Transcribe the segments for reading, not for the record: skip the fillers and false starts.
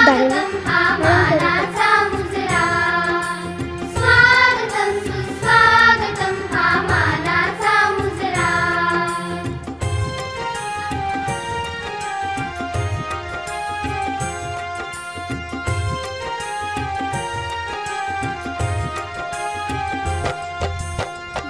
स्वागतम हा मानाचा मुजरा, स्वागतम सुस्वागतम हा मानाचा मुजरा.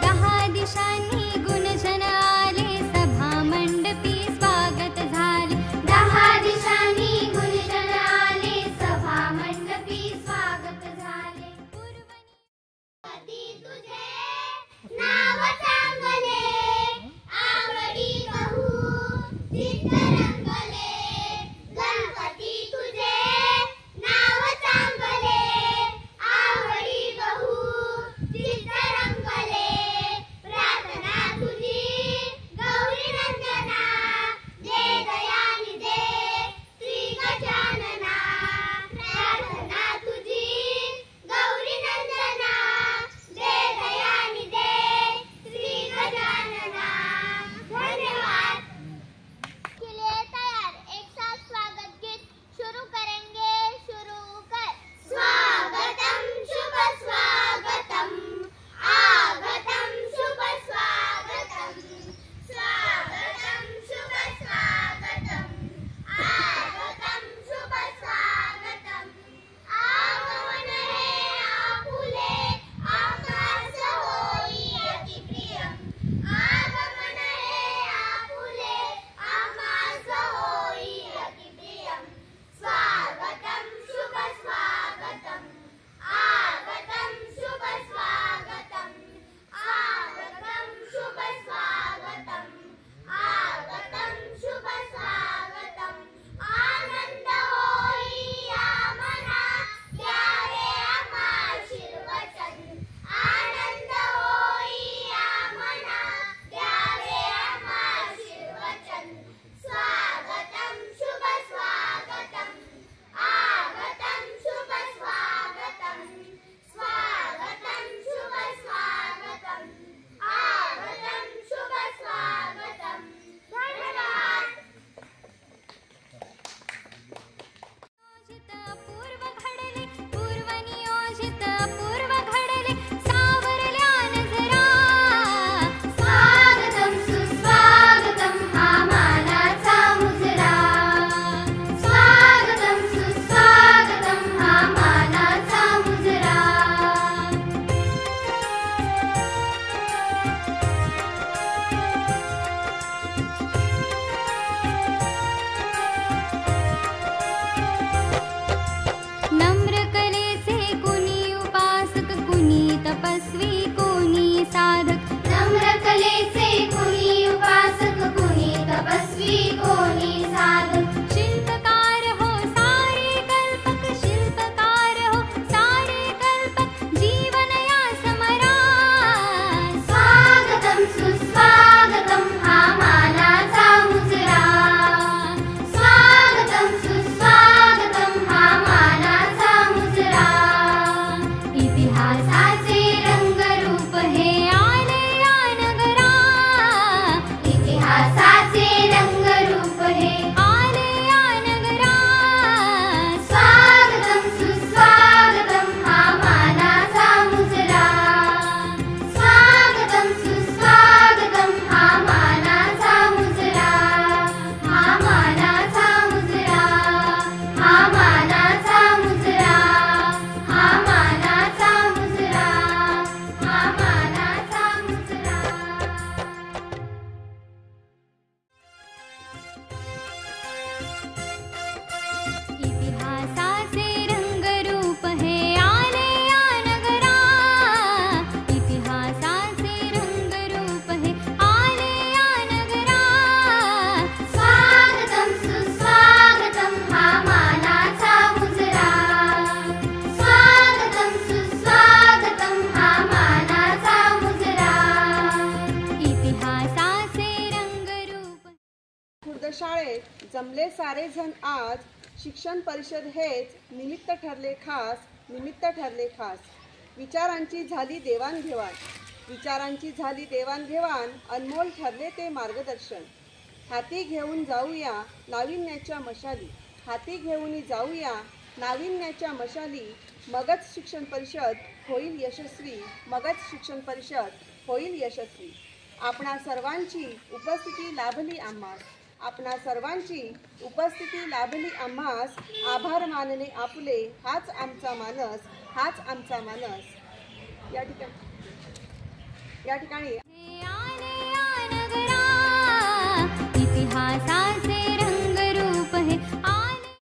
दहा दिशांनी गुणजन आले, सभा मंडपी स्वागत झाले. दहा दिशांनी गुणजन आले, सभा मंडपी स्वागत झाले. पूर्वनी तुझे नाव चांगले, आवडी बहु चित्तरंगले. गणपती तुझे नाव चांगले, आवडी बहु चित्तरंगले. प्रार्थना तुझी गौरी नंदना, दे दयानिधे श्री गजानना. प्रार्थना तुझी गौरी नंदना, दे दयानिधे श्री गजानना. धन्यवाद. किले तैयार, एक साथ स्वागत गीत शुरू करेंगे. शुरू कर. स्वागतम शुभ स्वागतम, आगतम शुभ स्वागतम. स्वागतम शुभ स्वागतम, आगतम शुभ स्वागतम. आगमन हे आपुले, आकाश होई अति प्रियम. आगमन हे आपुले, आकाश होई अति प्रियम. स्वागतम शुभ स्वागतम, आगतम शुभ स्वागतम. आगतम शुभ स्वागतम, आगतम शुभ स्वागतम. आनंद होई या मना, द्यावे आम्हा आशीर्वचन. आनंद होई या मना, द्यावे आम्हा आशीर्वचन. स्वागतम शुभ स्वागतम, आगतम शुभ स्वागतम. स्वागतम शुभ स्वागतम, आगतम शुभ स्वागतम. धन्यवाद. पूर्व घडले, पूर्वनियोजित पूर्व घडले, सावरल्या नजरा. स्वागतम सुस्वागतम हा मानाचा मुजरा. स्वागतम सुस्वागतम हा मानाचा मुजरा. नम्र कलेचे कोणी उपासक, कोणी तपस्वी, कोणी साधक. नम्र कलेचे कोणी उपासक, कोणी तपस्वी, कोणी साधक. शिल्पकार हो सारे कल्पक, शिल्पकार हो सारे कल्पक, जीवन या समरा. स्वागतम सुस्वागतम हा मानाचा मुजरा. स्वागतम सुस्वागतम हा मानाचा मुजरा. इतिहासाचे रंगरूप हे आले या नगरा. इतिहासाचे रंगरूप हे आले या नगरा. स्वागतम सुस्वागतम हा मानाचा मुजरा. स्वागतम सुस्वागतम हा मानाचा मुजरा. हा मानाचा मुजरा, हा मानाचा मुजरा. हा मानाचा मुजरा, हा मानाचा मुजरा. इतिहासाचे रंगरूप हे आले या नगरा. इतिहासाचे रंगरूप हे आले या नगरा. स्वागतम सुस्वागतम हा मानाचा मुजरा. स्वागतम सुस्वागतम हा मानाचा मुजरा. इतिहासाचे रंगरूप. खुर्द शाळेत जमले सारे जण आज, शिक्षण परिषद हेच निमित्त ठरले खास. निमित्त ठरले खास. विचारांची झाली देवाणघेवाण, विचारांची झाली देवाणघेवाण. अनमोल ठरले ते मार्गदर्शन. हाती घेऊन जाऊया नाविन्याच्या मशाली, हाती घेऊन जाऊया नाविन्याच्या मशाली मगच शिक्षण परिषद होईल यशस्वी, मगच शिक्षण परिषद होईल यशस्वी. आपणा सर्वांची उपस्थिती लाभली आम्हास, आपणा सर्वांची उपस्थिती लाभली आम्हास. आभार मानणे आपुले हाच आमचा मानस, हाच आमचा मानस. या ठिकाणी